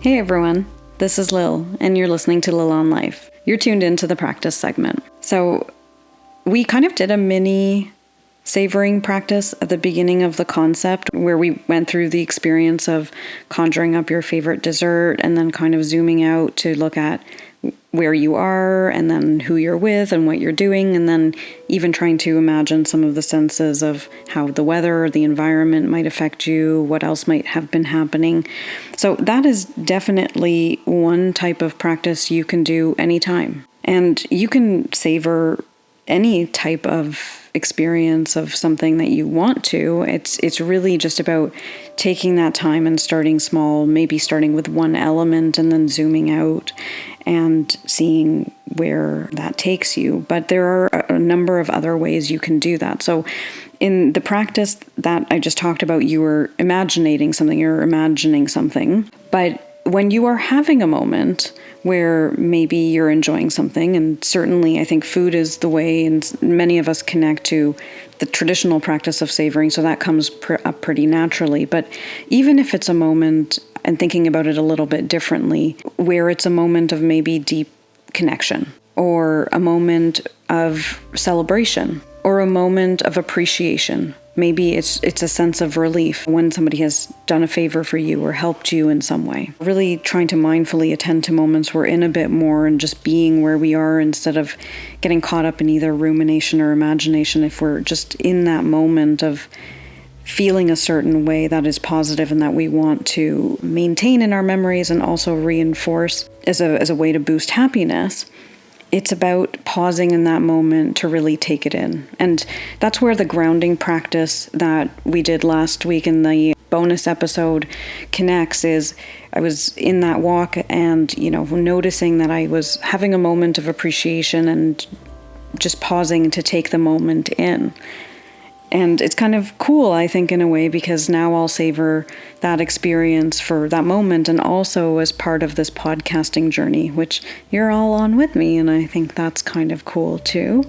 Hey everyone, this is Lil, and you're listening to Lil on Life. You're tuned into the practice segment. So we kind of did a mini savoring practice at the beginning of the concept where we went through the experience of conjuring up your favorite dessert and then kind of zooming out to look at where you are and then who you're with and what you're doing, and then even trying to imagine some of the senses of how the weather or the environment might affect you, what else might have been happening. So that is definitely one type of practice you can do anytime. And you can savor any type of experience of something that you want to. It's really just about taking that time and starting small, maybe starting with one element and then zooming out and seeing where that takes you. But there are a number of other ways you can do that. So in the practice that I just talked about, you were imagining something. But when you are having a moment where maybe you're enjoying something, and certainly I think food is the way, and many of us connect to the traditional practice of savoring, so that comes up pretty naturally. But even if it's a moment, and thinking about it a little bit differently, where it's a moment of maybe deep connection, or a moment of celebration, or a moment of appreciation. Maybe it's a sense of relief when somebody has done a favor for you or helped you in some way. Really trying to mindfully attend to moments we're in a bit more and just being where we are instead of getting caught up in either rumination or imagination. If we're just in that moment of feeling a certain way that is positive and that we want to maintain in our memories and also reinforce as a way to boost happiness, it's about pausing in that moment to really take it in. And that's where the grounding practice that we did last week in the bonus episode connects. Is I was in that walk and, noticing that I was having a moment of appreciation and just pausing to take the moment in. And it's kind of cool, I think, in a way, because now I'll savor that experience for that moment and also as part of this podcasting journey, which you're all on with me, and I think that's kind of cool too.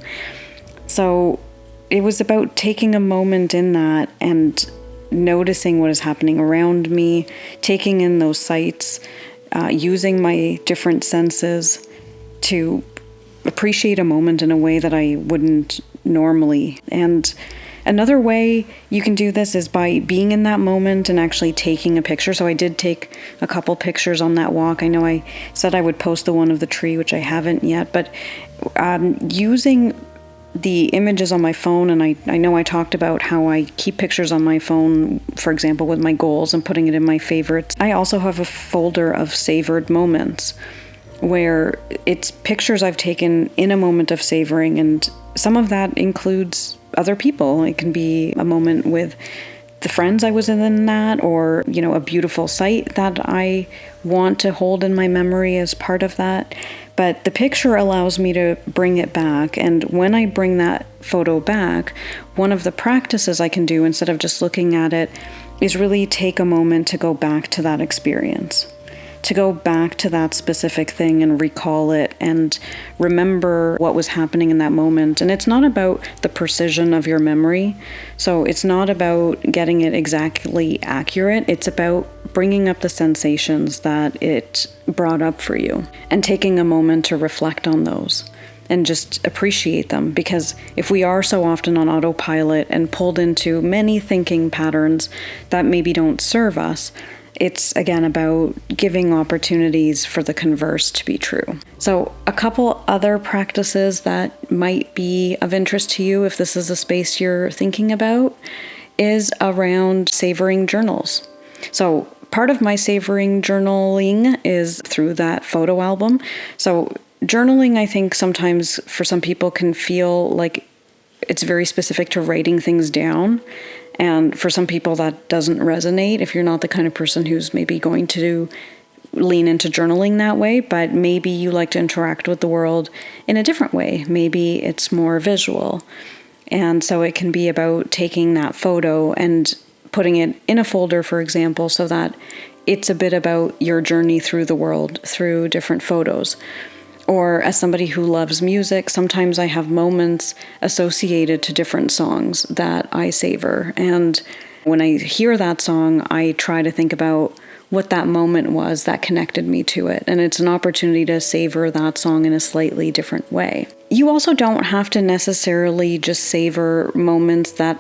So it was about taking a moment in that and noticing what is happening around me, taking in those sights, using my different senses to appreciate a moment in a way that I wouldn't normally. And another way you can do this is by being in that moment and actually taking a picture. So I did take a couple pictures on that walk. I know I said I would post the one of the tree, which I haven't yet, but using the images on my phone, and I know I talked about how I keep pictures on my phone, for example, with my goals and putting it in my favorites. I also have a folder of savored moments where it's pictures I've taken in a moment of savoring, and some of that includes other people. It can be a moment with the friends I was in that, or, a beautiful sight that I want to hold in my memory as part of that. But the picture allows me to bring it back. And when I bring that photo back, one of the practices I can do instead of just looking at it is really take a moment to go back to that experience, to go back to that specific thing and recall it and remember what was happening in that moment. And it's not about the precision of your memory. So it's not about getting it exactly accurate. It's about bringing up the sensations that it brought up for you and taking a moment to reflect on those and just appreciate them. Because if we are so often on autopilot and pulled into many thinking patterns that maybe don't serve us, it's, again, about giving opportunities for the converse to be true. So a couple other practices that might be of interest to you if this is a space you're thinking about is around savoring journals. So part of my savoring journaling is through that photo album. So journaling, I think sometimes for some people can feel like it's very specific to writing things down. And for some people that doesn't resonate if you're not the kind of person who's maybe going to lean into journaling that way, but maybe you like to interact with the world in a different way. Maybe it's more visual. And so it can be about taking that photo and putting it in a folder, for example, so that it's a bit about your journey through the world through different photos. Or as somebody who loves music, sometimes I have moments associated to different songs that I savor. And when I hear that song, I try to think about what that moment was that connected me to it. And it's an opportunity to savor that song in a slightly different way. You also don't have to necessarily just savor moments that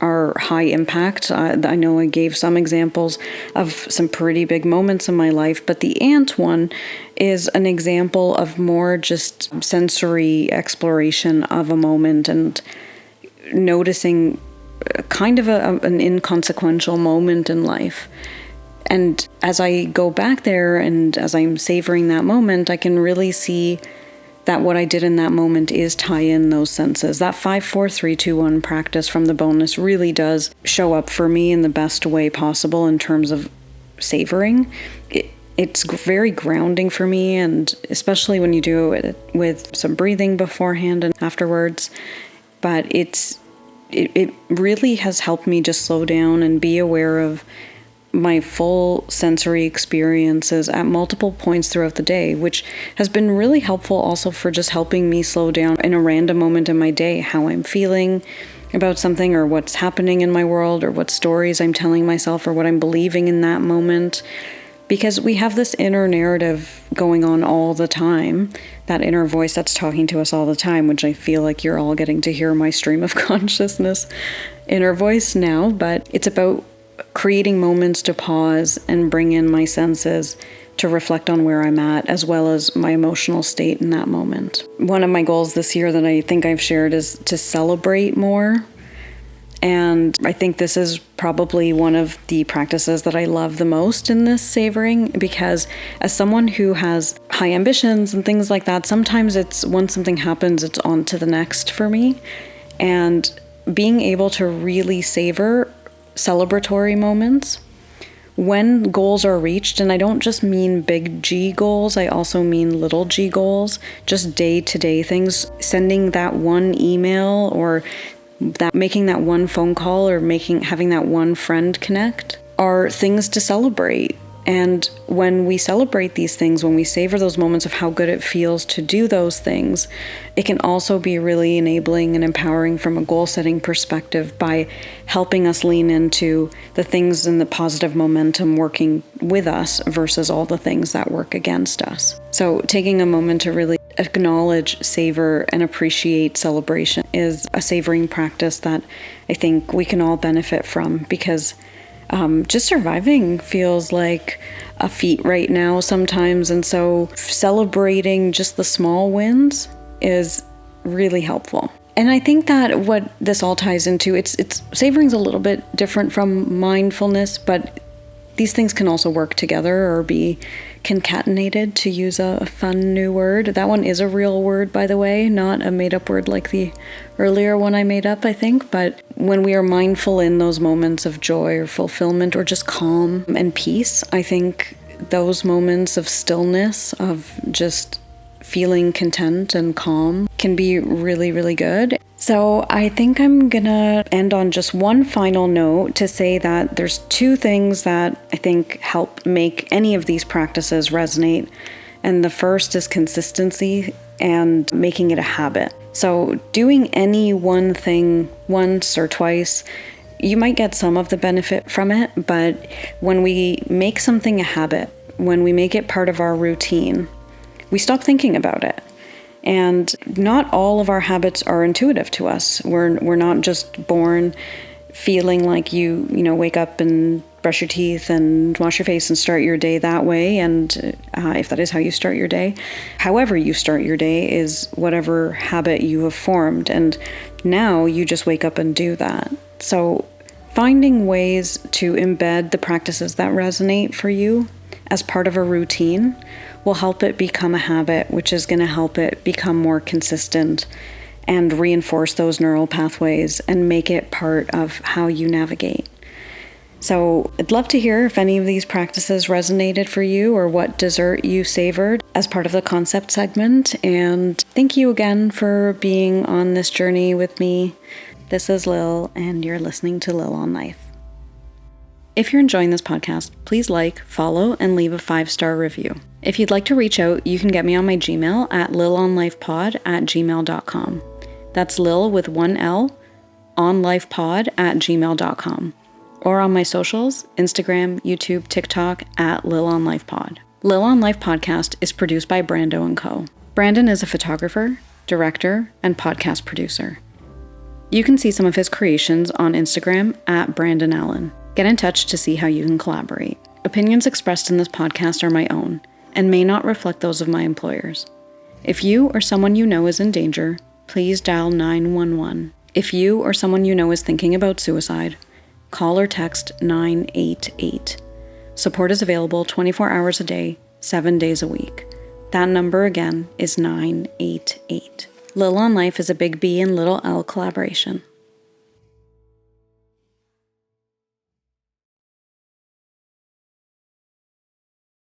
are high impact. I know I gave some examples of some pretty big moments in my life, but the ant one is an example of more just sensory exploration of a moment and noticing kind of an inconsequential moment in life. And as I go back there and as I'm savoring that moment, I can really see that what I did in that moment is tie in those senses. That 5, 4, 3, 2, 1 practice from the bonus really does show up for me in the best way possible in terms of savoring. It's very grounding for me, and especially when you do it with some breathing beforehand and afterwards. But it really has helped me just slow down and be aware of my full sensory experiences at multiple points throughout the day, which has been really helpful also for just helping me slow down in a random moment in my day, how I'm feeling about something or what's happening in my world or what stories I'm telling myself or what I'm believing in that moment. Because we have this inner narrative going on all the time, that inner voice that's talking to us all the time, which I feel like you're all getting to hear my stream of consciousness inner voice now, but it's about creating moments to pause and bring in my senses to reflect on where I'm at, as well as my emotional state in that moment. One of my goals this year that I think I've shared is to celebrate more. And I think this is probably one of the practices that I love the most in this savoring, because as someone who has high ambitions and things like that, sometimes it's once something happens, it's on to the next for me. And being able to really savor celebratory moments when goals are reached, and I don't just mean big G goals, I also mean little g goals, just day-to-day things, sending that one email or making that one phone call or having that one friend connect are things to celebrate. And when we celebrate these things, when we savor those moments of how good it feels to do those things, it can also be really enabling and empowering from a goal-setting perspective by helping us lean into the things and the positive momentum working with us versus all the things that work against us. So taking a moment to really acknowledge, savor, and appreciate celebration is a savoring practice that I think we can all benefit from, because just surviving feels like a feat right now sometimes. And so celebrating just the small wins is really helpful. And I think that what this all ties into, it's savoring's a little bit different from mindfulness, but these things can also work together or be concatenated, to use a fun new word. That one is a real word, by the way, not a made-up word like the earlier one I made up, I think. But when we are mindful in those moments of joy or fulfillment or just calm and peace, I think those moments of stillness, of just feeling content and calm, can be really, really good. So I think I'm gonna end on just one final note to say that there's two things that I think help make any of these practices resonate. And the first is consistency and making it a habit. So doing any one thing once or twice, you might get some of the benefit from it, but when we make something a habit, when we make it part of our routine, we stop thinking about it. And not all of our habits are intuitive to us. We're not just born feeling like you wake up and brush your teeth and wash your face and start your day that way. And if that is how you start your day, however you start your day is whatever habit you have formed. And now you just wake up and do that. So finding ways to embed the practices that resonate for you as part of a routine will help it become a habit, which is going to help it become more consistent and reinforce those neural pathways and make it part of how you navigate. So I'd love to hear if any of these practices resonated for you or what dessert you savored as part of the concept segment. And thank you again for being on this journey with me. This is Lil, and you're listening to Lil on Life. If you're enjoying this podcast, please like, follow, and leave a 5-star review. If you'd like to reach out, you can get me on my Gmail at lilonlifepod@gmail.com. That's Lil with one L, onlifepod@gmail.com. or on my socials, Instagram, YouTube, TikTok, at Lil on Life Pod. Lil on Life podcast is produced by Brando and Co. Brandon is a photographer, director, and podcast producer. You can see some of his creations on Instagram at Brandon Allen. Get in touch to see how you can collaborate. Opinions expressed in this podcast are my own and may not reflect those of my employers. If you or someone you know is in danger, please dial 911. If you or someone you know is thinking about suicide, call or text 988. Support is available 24 hours a day, 7 days a week. That number again is 988. Lil on Life is a Big B and Little L collaboration.